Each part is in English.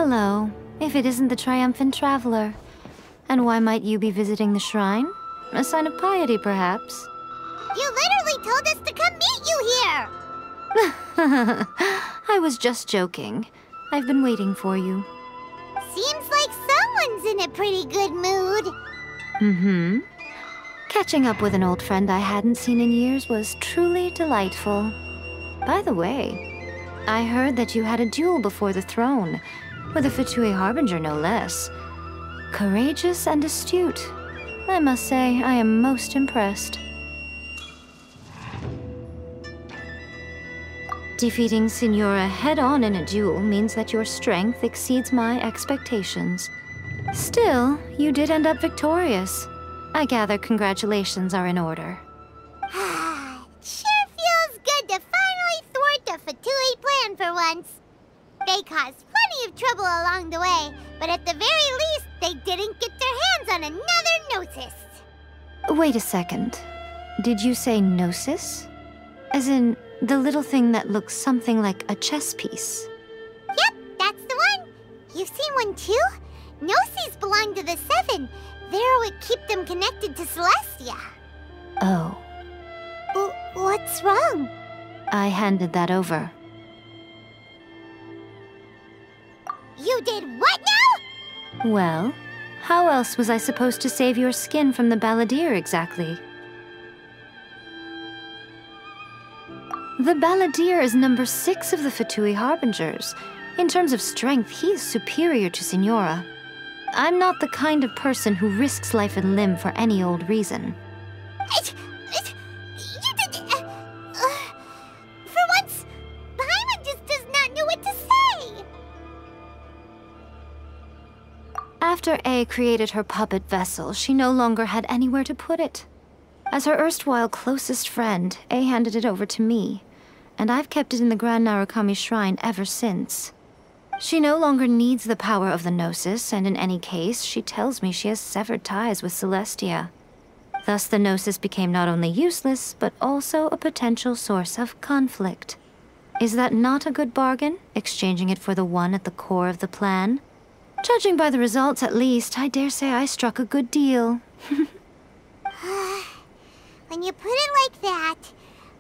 Hello, if it isn't the triumphant traveler. And why might you be visiting the shrine? A sign of piety, perhaps? You literally told us to come meet you here! I was just joking. I've been waiting for you. Seems like someone's in a pretty good mood. Mm-hmm. Catching up with an old friend I hadn't seen in years was truly delightful. By the way, I heard that you had a duel before the throne, with a Fatui Harbinger no less. Courageous and astute. I must say, I am most impressed. Defeating Signora head-on in a duel means that your strength exceeds my expectations. Still, you did end up victorious. I gather congratulations are in order. Sure feels good to finally thwart the Fatui plan for once. They caused plenty of trouble along the way, but at the very least, they didn't get their hands on another Gnosis. Wait a second. Did you say Gnosis? As in, the little thing that looks something like a chess piece? Yep, that's the one. You've seen one too? Gnosis belong to the Seven. They're what keep them connected to Celestia. Oh. What's wrong? I handed that over. You did what now? Well, how else was I supposed to save your skin from the Balladeer exactly? The Balladeer is number 6 of the Fatui Harbingers. In terms of strength, he's superior to Signora. I'm not the kind of person who risks life and limb for any old reason. For once, Paimon just does not know what to say. After A created her puppet vessel, she no longer had anywhere to put it. As her erstwhile closest friend, A handed it over to me, and I've kept it in the Grand Narukami Shrine ever since. She no longer needs the power of the Gnosis, and in any case, she tells me she has severed ties with Celestia. Thus the Gnosis became not only useless, but also a potential source of conflict. Is that not a good bargain, exchanging it for the one at the core of the plan? Judging by the results, at least, I dare say I struck a good deal. When you put it like that,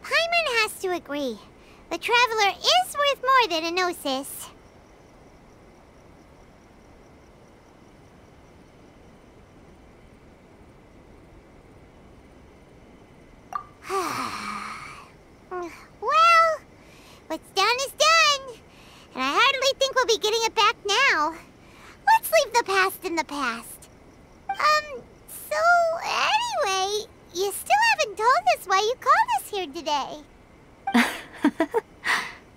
Paimon has to agree. The Traveler is worth more than a Gnosis. Well, what's done is done. And I hardly think we'll be getting it back now. Let's leave the past in the past. So anyway, you still haven't told us why you called us here today.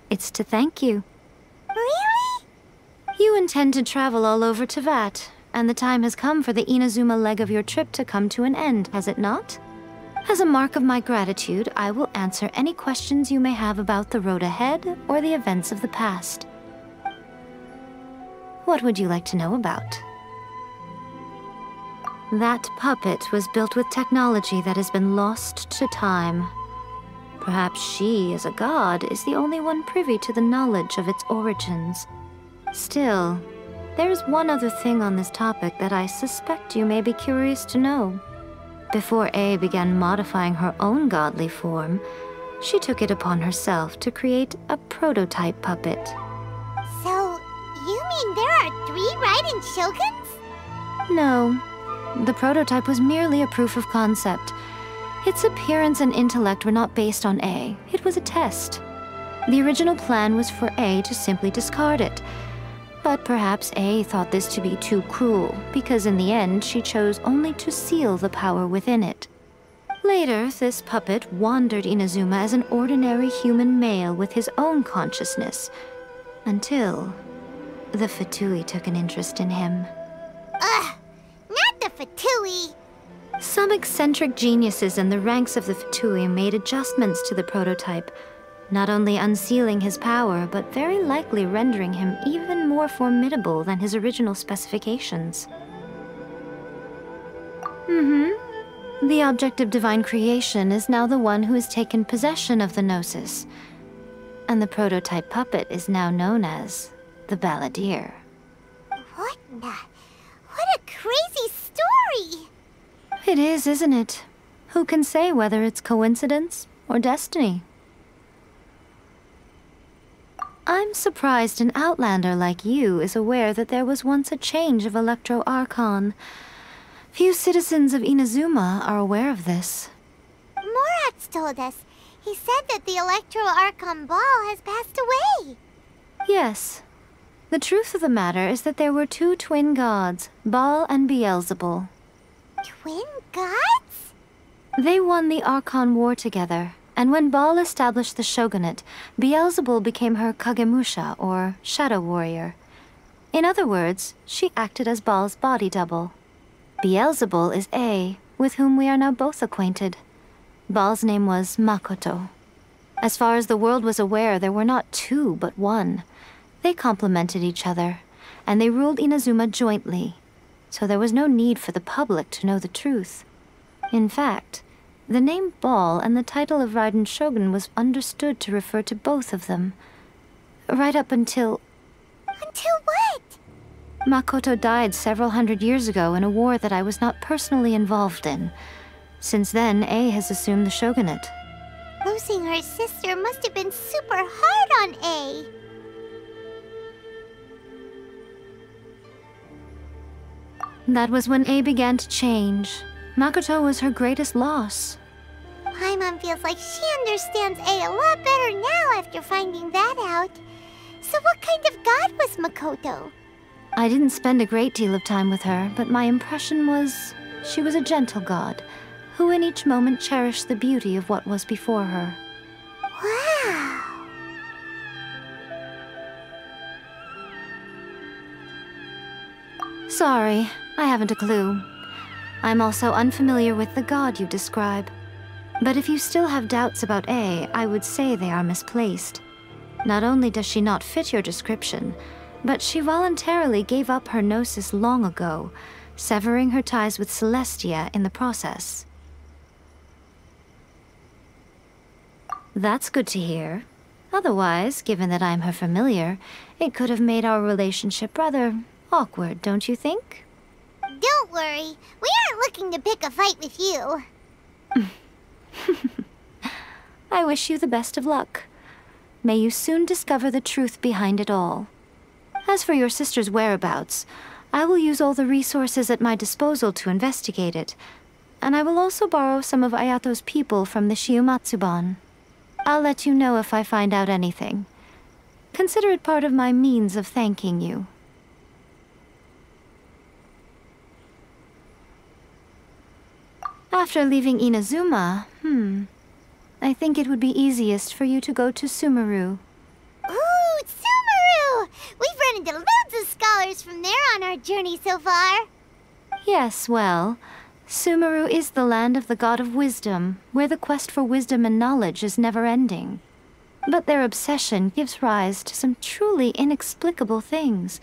It's to thank you. Really? You intend to travel all over Teyvat, and the time has come for the Inazuma leg of your trip to come to an end, has it not? As a mark of my gratitude, I will answer any questions you may have about the road ahead or the events of the past. What would you like to know about? That puppet was built with technology that has been lost to time. Perhaps she, as a god, is the only one privy to the knowledge of its origins. Still, there is one other thing on this topic that I suspect you may be curious to know. Before A began modifying her own godly form, she took it upon herself to create a prototype puppet. So, you mean there are 3 Raiden Shoguns? No. The prototype was merely a proof of concept. Its appearance and intellect were not based on A. It was a test. The original plan was for A to simply discard it. But perhaps A thought this to be too cruel, because in the end she chose only to seal the power within it. Later, this puppet wandered Inazuma as an ordinary human male with his own consciousness, until the Fatui took an interest in him. Ugh! Not the Fatui! Some eccentric geniuses in the ranks of the Fatui made adjustments to the prototype, not only unsealing his power, but very likely rendering him even more formidable than his original specifications. The object of divine creation is now the one who has taken possession of the Gnosis, and the prototype puppet is now known as the Balladeer. What a crazy story! It is, isn't it? Who can say whether it's coincidence or destiny? I'm surprised an outlander like you is aware that there was once a change of Electro Archon. Few citizens of Inazuma are aware of this. Morat's told us. He said that the Electro Archon Ball has passed away. Yes. The truth of the matter is that there were two twin gods, Baal and Beelzebul. Twin gods? They won the Archon War together, and when Baal established the shogunate, Beelzebul became her Kagemusha, or shadow warrior. In other words, she acted as Baal's body double. Beelzebul is A, with whom we are now both acquainted. Baal's name was Makoto. As far as the world was aware, there were not two, but one. They complemented each other, and they ruled Inazuma jointly, so there was no need for the public to know the truth. In fact, the name Baal and the title of Raiden Shogun was understood to refer to both of them. Right up until... Until what? Makoto died several hundred years ago in a war that I was not personally involved in. Since then, A has assumed the shogunate. Losing her sister must have been super hard on A. That was when A began to change. Makoto was her greatest loss. Paimon feels like she understands A a lot better now after finding that out. So what kind of god was Makoto? I didn't spend a great deal of time with her, but my impression was she was a gentle god, who in each moment cherished the beauty of what was before her. Wow! Sorry, I haven't a clue. I'm also unfamiliar with the god you describe. But if you still have doubts about A, I would say they are misplaced. Not only does she not fit your description, but she voluntarily gave up her gnosis long ago, severing her ties with Celestia in the process. That's good to hear. Otherwise, given that I'm her familiar, it could have made our relationship rather awkward, don't you think? Don't worry, we aren't looking to pick a fight with you. I wish you the best of luck. May you soon discover the truth behind it all. As for your sister's whereabouts, I will use all the resources at my disposal to investigate it, and I will also borrow some of Ayato's people from the Shiumatsuban. I'll let you know if I find out anything. Consider it part of my means of thanking you. After leaving Inazuma, I think it would be easiest for you to go to Sumeru. Ooh, Sumeru! We've run into loads of scholars from there on our journey so far. Yes, well, Sumeru is the land of the god of wisdom, where the quest for wisdom and knowledge is never-ending. But their obsession gives rise to some truly inexplicable things.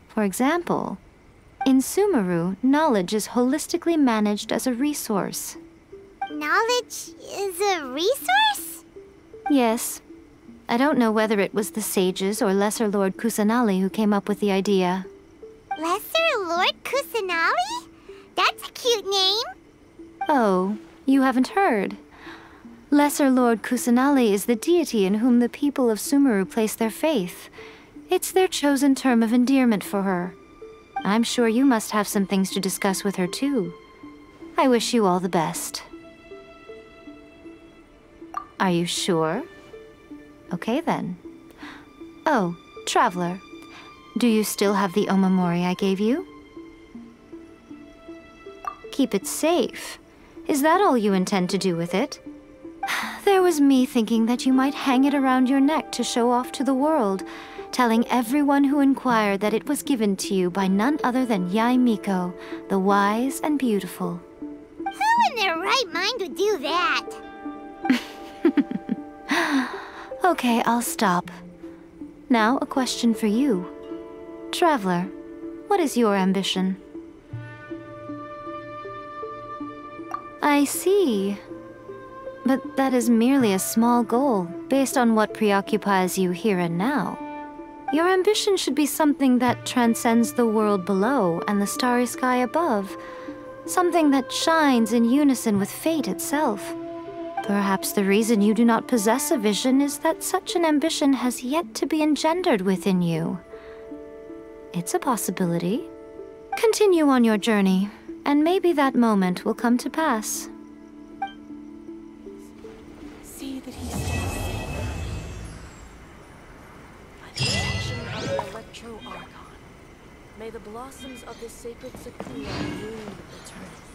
For example, in Sumeru, knowledge is holistically managed as a resource. Knowledge is a resource? Yes. I don't know whether it was the sages or Lesser Lord Kusanali who came up with the idea. Lesser Lord Kusanali? That's a cute name. Oh, you haven't heard. Lesser Lord Kusanali is the deity in whom the people of Sumeru place their faith. It's their chosen term of endearment for her. I'm sure you must have some things to discuss with her too. I wish you all the best. Are you sure? Okay then. Oh, Traveler. Do you still have the Omamori I gave you? Keep it safe. Is that all you intend to do with it? There was me thinking that you might hang it around your neck to show off to the world, telling everyone who inquired that it was given to you by none other than Yae Miko, the wise and beautiful. Who in their right mind would do that? Okay, I'll stop. Now, a question for you. Traveler, what is your ambition? I see. But that is merely a small goal, based on what preoccupies you here and now. Your ambition should be something that transcends the world below and the starry sky above. Something that shines in unison with fate itself. Perhaps the reason you do not possess a vision is that such an ambition has yet to be engendered within you. It's a possibility. Continue on your journey, and maybe that moment will come to pass. See that he stays safe. By the protection of the Electro Archon, may the blossoms of the sacred Sakura bloom eternally.